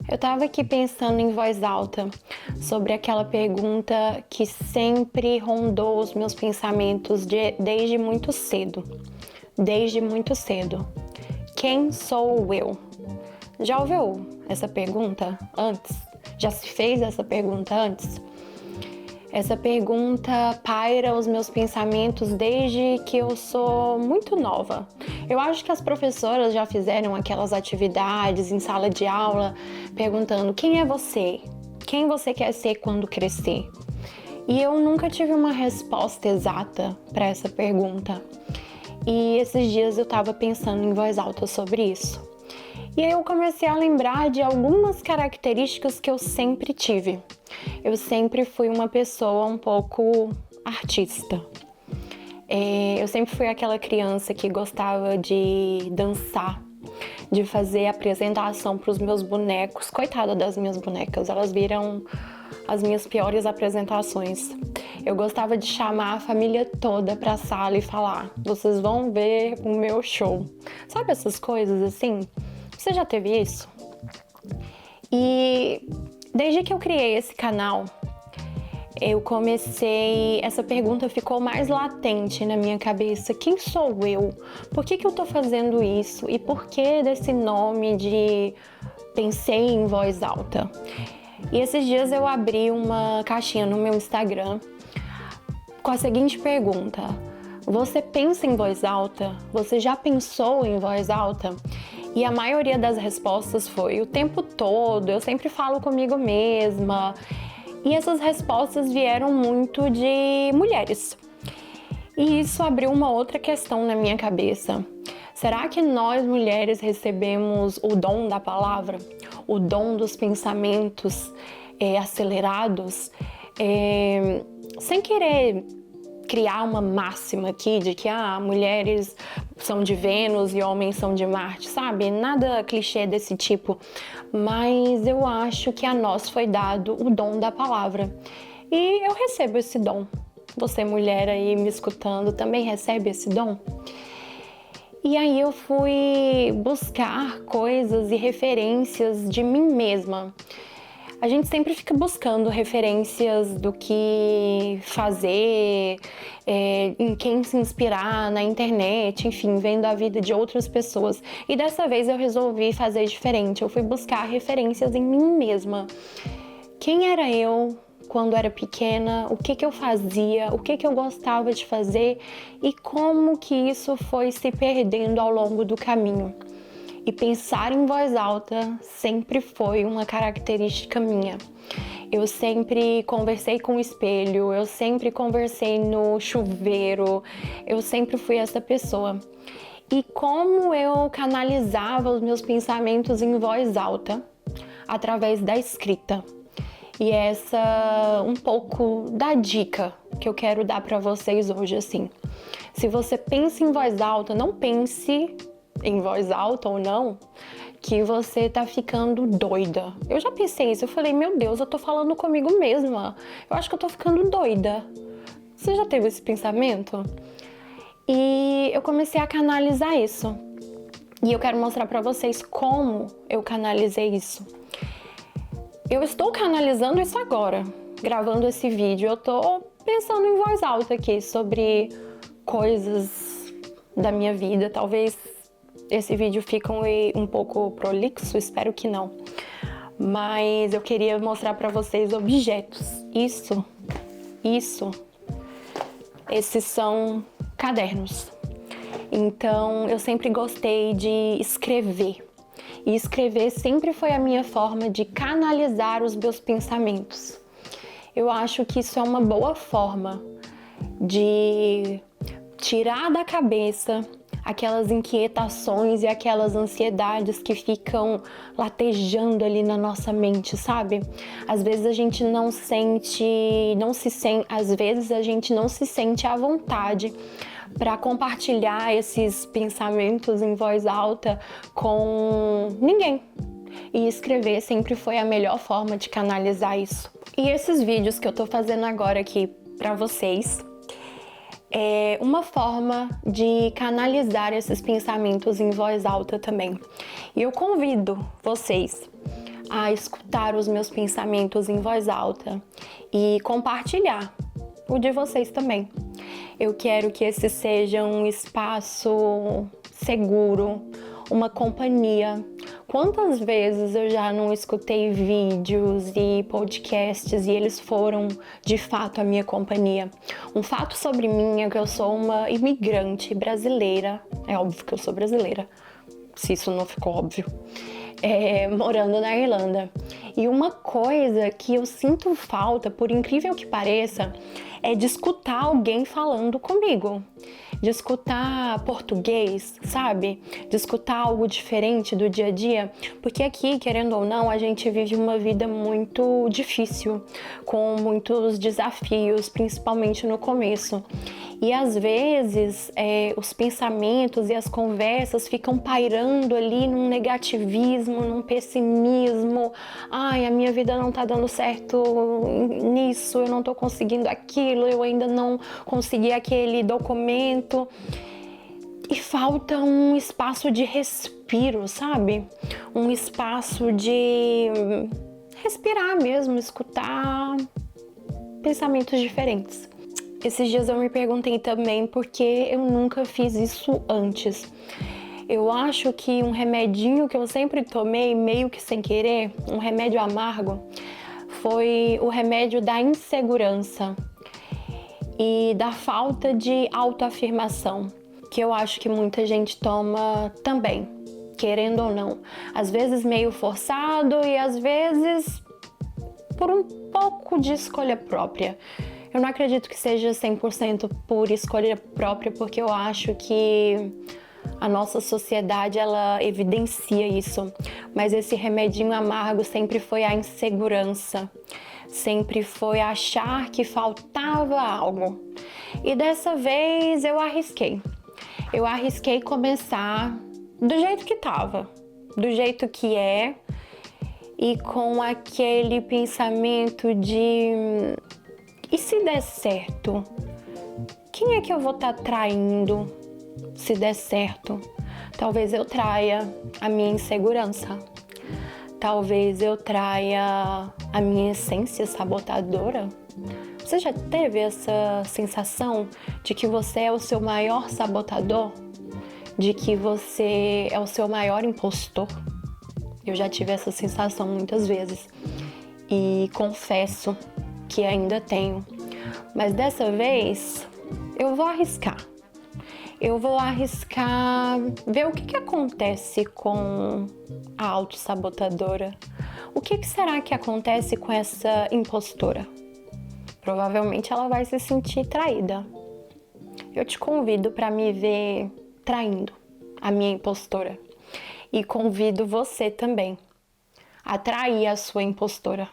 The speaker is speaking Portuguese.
Eu tava aqui pensando em voz alta sobre aquela pergunta que sempre rondou os meus pensamentos desde muito cedo. Desde muito cedo. Quem sou eu? Já ouviu essa pergunta antes? Já se fez essa pergunta antes? Essa pergunta paira os meus pensamentos desde que eu sou muito nova. Eu acho que as professoras já fizeram aquelas atividades em sala de aula perguntando: quem é você? Quem você quer ser quando crescer? E eu nunca tive uma resposta exata para essa pergunta. E esses dias eu estava pensando em voz alta sobre isso. E aí eu comecei a lembrar de algumas características que eu sempre tive. Eu sempre fui uma pessoa um pouco artista. Eu sempre fui aquela criança que gostava de dançar, de fazer apresentação para os meus bonecos. Coitada das minhas bonecas, elas viram as minhas piores apresentações. Eu gostava de chamar a família toda para a sala e falar: vocês vão ver o meu show. Sabe essas coisas assim? Você já teve isso? E desde que eu criei esse canal, essa pergunta ficou mais latente na minha cabeça. Quem sou eu? Por que eu tô fazendo isso? E por que desse nome de pensei em voz alta? E esses dias eu abri uma caixinha no meu Instagram com a seguinte pergunta: você pensa em voz alta? Você já pensou em voz alta? E a maioria das respostas foi: o tempo todo, eu sempre falo comigo mesma. E essas respostas vieram muito de mulheres. E isso abriu uma outra questão na minha cabeça. Será que nós mulheres recebemos o dom da palavra? O dom dos pensamentos acelerados? Sem querer criar uma máxima aqui de que mulheres são de Vênus e homens são de Marte, sabe? Nada clichê desse tipo. Mas eu acho que a nós foi dado o dom da palavra. E eu recebo esse dom. Você, mulher aí me escutando, também recebe esse dom? E aí eu fui buscar coisas e referências de mim mesma. A gente sempre fica buscando referências do que fazer, em quem se inspirar na internet, enfim, vendo a vida de outras pessoas. E dessa vez eu resolvi fazer diferente. Eu fui buscar referências em mim mesma. Quem era eu quando era pequena? O que eu fazia? O que eu gostava de fazer? E como que isso foi se perdendo ao longo do caminho? E pensar em voz alta sempre foi uma característica minha. Eu sempre conversei com o espelho, eu sempre conversei no chuveiro, eu sempre fui essa pessoa. E como eu canalizava os meus pensamentos em voz alta? Através da escrita. E essa um pouco da dica que eu quero dar para vocês hoje, assim. Se você pensa em voz alta, não pense em voz alta ou não, que você tá ficando doida. Eu já pensei isso, eu falei: meu Deus, eu tô falando comigo mesma. Eu acho que eu tô ficando doida. Você já teve esse pensamento? E eu comecei a canalizar isso. E eu quero mostrar pra vocês como eu canalizei isso. Eu estou canalizando isso agora, gravando esse vídeo. Eu tô pensando em voz alta aqui sobre coisas da minha vida. Talvez esse vídeo fique um pouco prolixo, espero que não. Mas eu queria mostrar para vocês objetos. Esses são cadernos. Então eu sempre gostei de escrever. E escrever sempre foi a minha forma de canalizar os meus pensamentos. Eu acho que isso é uma boa forma de tirar da cabeça aquelas inquietações e aquelas ansiedades que ficam latejando ali na nossa mente, sabe? Às vezes a gente não se sente à vontade para compartilhar esses pensamentos em voz alta com ninguém. E escrever sempre foi a melhor forma de canalizar isso. E esses vídeos que eu tô fazendo agora aqui para vocês é uma forma de canalizar esses pensamentos em voz alta também. E eu convido vocês a escutar os meus pensamentos em voz alta e compartilhar o de vocês também. Eu quero que esse seja um espaço seguro, uma companhia. Quantas vezes eu já não escutei vídeos e podcasts e eles foram de fato a minha companhia. Um fato sobre mim é que eu sou uma imigrante brasileira. É óbvio que eu sou brasileira, se isso não ficou óbvio. Morando na Irlanda. E uma coisa que eu sinto falta, por incrível que pareça, é de escutar alguém falando comigo, de escutar português, sabe? De escutar algo diferente do dia a dia, porque aqui, querendo ou não, a gente vive uma vida muito difícil, com muitos desafios, principalmente no começo. E às vezes os pensamentos e as conversas ficam pairando ali num negativismo, num pessimismo. Ai, a minha vida não tá dando certo nisso, eu não tô conseguindo aquilo, eu ainda não consegui aquele documento. E falta um espaço de respiro, sabe? Um espaço de respirar mesmo, escutar pensamentos diferentes. Esses dias eu me perguntei também por que eu nunca fiz isso antes. Eu acho que um remedinho que eu sempre tomei, meio que sem querer, um remédio amargo, foi o remédio da insegurança e da falta de autoafirmação, que eu acho que muita gente toma também, querendo ou não. Às vezes meio forçado e às vezes por um pouco de escolha própria. Eu não acredito que seja 100% por escolha própria, porque eu acho que a nossa sociedade, ela evidencia isso. Mas esse remedinho amargo sempre foi a insegurança, sempre foi achar que faltava algo. E dessa vez eu arrisquei. Eu arrisquei começar do jeito que estava, do jeito que é, e com aquele pensamento de: e se der certo? Quem é que eu vou estar traindo se der certo? Talvez eu traia a minha insegurança. Talvez eu traia a minha essência sabotadora. Você já teve essa sensação de que você é o seu maior sabotador? De que você é o seu maior impostor? Eu já tive essa sensação muitas vezes e confesso que ainda tenho. Mas dessa vez eu vou arriscar. Eu vou arriscar ver o que acontece com a autossabotadora. O que será que acontece com essa impostora? Provavelmente ela vai se sentir traída. Eu te convido para me ver traindo a minha impostora. E convido você também a trair a sua impostora.